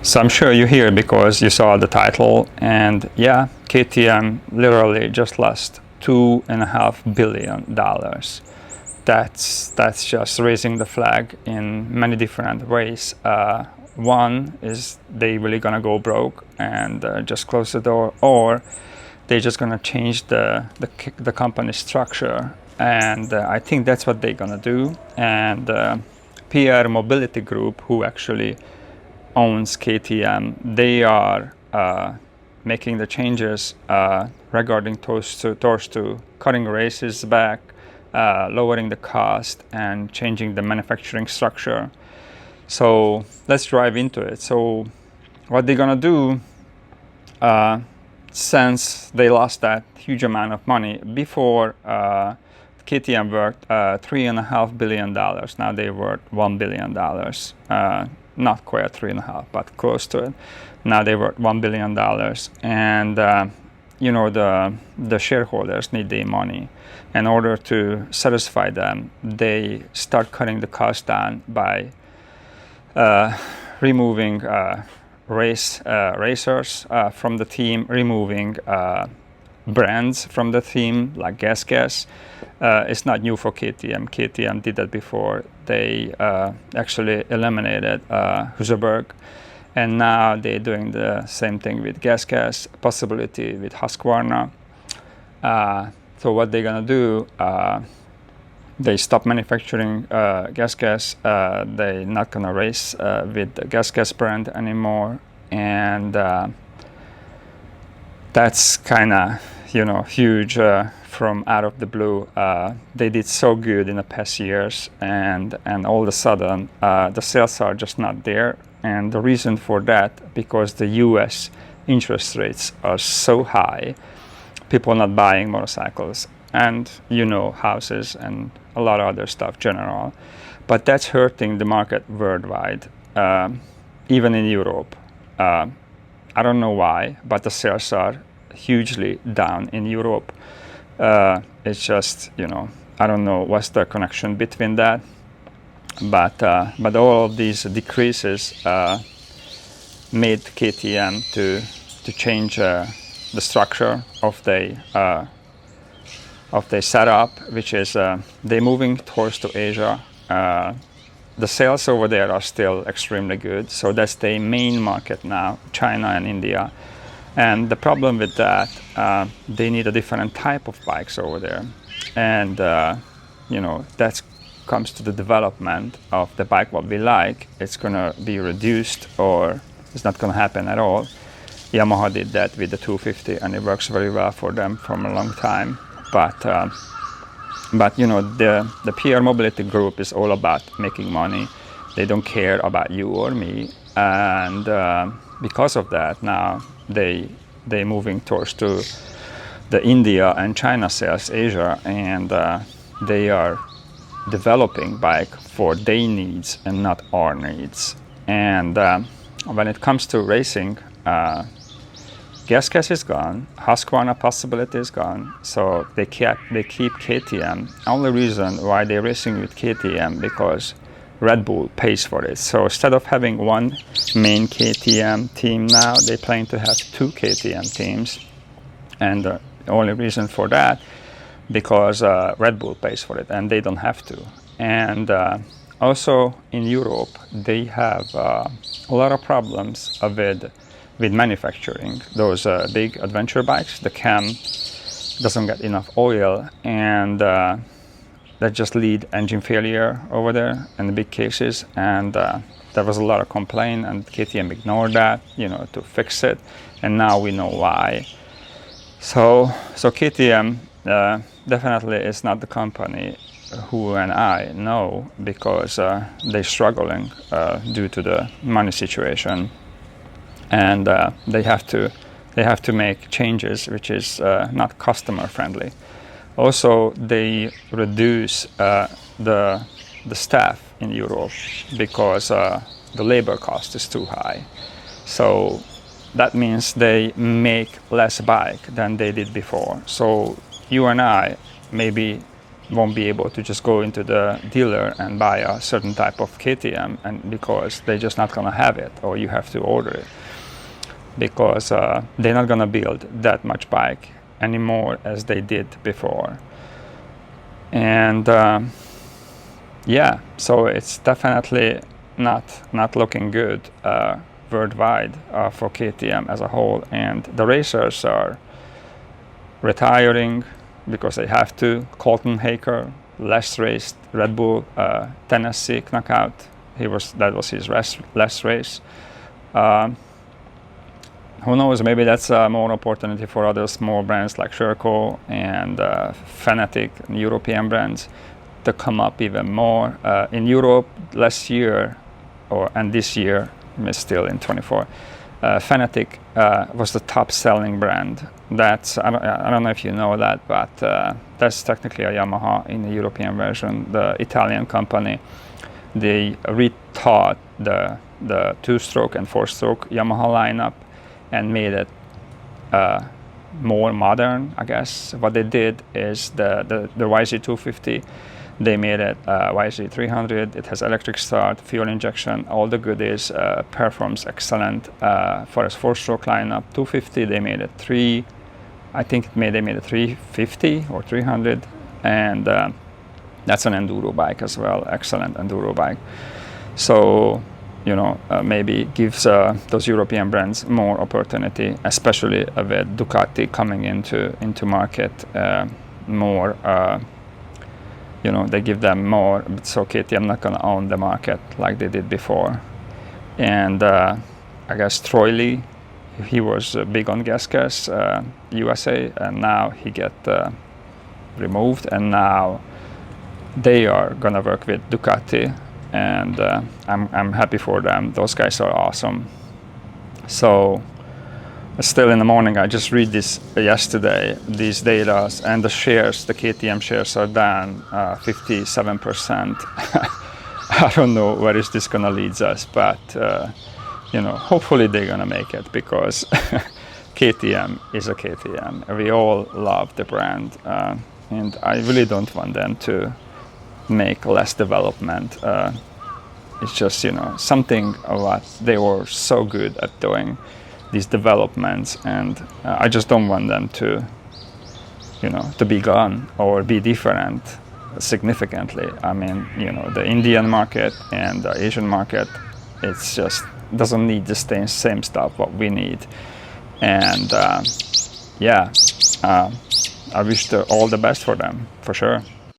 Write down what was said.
So I'm sure you're here because you saw the title, and yeah, KTM literally just lost $2.5 billion. That's just raising the flag in many different ways. One is they really gonna go broke and just close the door, or they're just gonna change the company structure, and I think that's what they're gonna do. And PR Mobility Group, who actually owns KTM, they are making the changes regarding towards to cutting races back, lowering the cost, and changing the manufacturing structure. So let's dive into it. So what they're gonna do, since they lost that huge amount of money before, KTM worth $3.5 billion. Now they worth $1 billion. Not quite 3.5, but close to it. Now they worth $1 billion, and the shareholders need their money. In order to satisfy them, they start cutting the cost down by removing racers from the team, removing brands from the team like Gas. It's not new for KTM. KTM did that before. They actually eliminated Husaberg, and now they're doing the same thing with Gas, possibility with Husqvarna. So what they're gonna do, they stop manufacturing Gas. They're not gonna race with the Gas brand anymore, and that's kind of huge from out of the blue. They did so good in the past years, and all of a sudden the sales are just not there. And the reason for that, because the US interest rates are so high, people are not buying motorcycles and houses and a lot of other stuff general. But that's hurting the market worldwide, even in Europe. I don't know why, but the sales are hugely down in Europe. It's just, I don't know what's the connection between that, but all of these decreases made KTM to change the structure of the setup, which is they're moving towards to Asia. The sales over there are still extremely good, so that's the main market now, China and India. And the problem with that, they need a different type of bikes over there, and that comes to the development of the bike what we like. It's gonna be reduced, or it's not gonna happen at all. Yamaha did that with the 250, and it works very well for them from a long time. But the PR Mobility Group is all about making money. They don't care about you or me, and because of that, now they're moving towards to the India and China sales, Asia, and they are developing bike for their needs and not our needs. And when it comes to racing, Gas is gone, Husqvarna possibility is gone, so they keep KTM. Only reason why they're racing with KTM because Red Bull pays for it. So instead of having one main KTM team now, they plan to have two KTM teams, and the only reason for that because Red Bull pays for it, and they don't have to. And also in Europe, they have a lot of problems with manufacturing those big adventure bikes. The cam doesn't get enough oil, and that just lead engine failure over there in the big cases. And there was a lot of complaint, and KTM ignored that, to fix it. And now we know why. So KTM definitely is not the company who and I know, because they're struggling due to the money situation. And they have to make changes, which is not customer friendly. Also, they reduce the staff in Europe because the labor cost is too high. So that means they make less bike than they did before. So you and I maybe won't be able to just go into the dealer and buy a certain type of KTM, and because they're just not gonna have it, or you have to order it, because they're not gonna build that much bike anymore as they did before. And yeah, so it's definitely not looking good worldwide for KTM as a whole, and the racers are retiring because they have to. Colton Haker last raced Red Bull Tennessee knockout. That was his last race. Who knows? Maybe that's more opportunity for other small brands like Sherco and Fanatic, European brands, to come up even more. In Europe last year, and this year, still in 24, Fanatic was the top selling brand. That's I don't know if you know that, but that's technically a Yamaha in the European version. The Italian company, they rethought the 2-stroke and 4-stroke Yamaha lineup and made it more modern, I guess. What they did is the YZ250, they made it YZ300. It has electric start, fuel injection, all the goodies, performs excellent. For a 4-stroke lineup, 250, they made it they made it 350 or 300, and that's an enduro bike as well, excellent enduro bike. So, maybe gives those European brands more opportunity, especially with Ducati coming into market more. They give them more, so KTM not gonna own the market like they did before. And I guess Troy Lee, he was big on Gasgas USA, and now he get removed, and now they are gonna work with Ducati, and I'm happy for them. Those guys are awesome. So still in the morning, I just read this yesterday, these data, and the KTM shares are down 57%. I don't know where is this gonna lead us, but hopefully they're gonna make it, because KTM is a KTM. We all love the brand, and I really don't want them to make less development. It's just something what they were so good at doing, these developments, and I just don't want them to be gone or be different significantly. I mean, the Indian market and the Asian market, it's just doesn't need the same stuff what we need. And I wish all the best for them, for sure.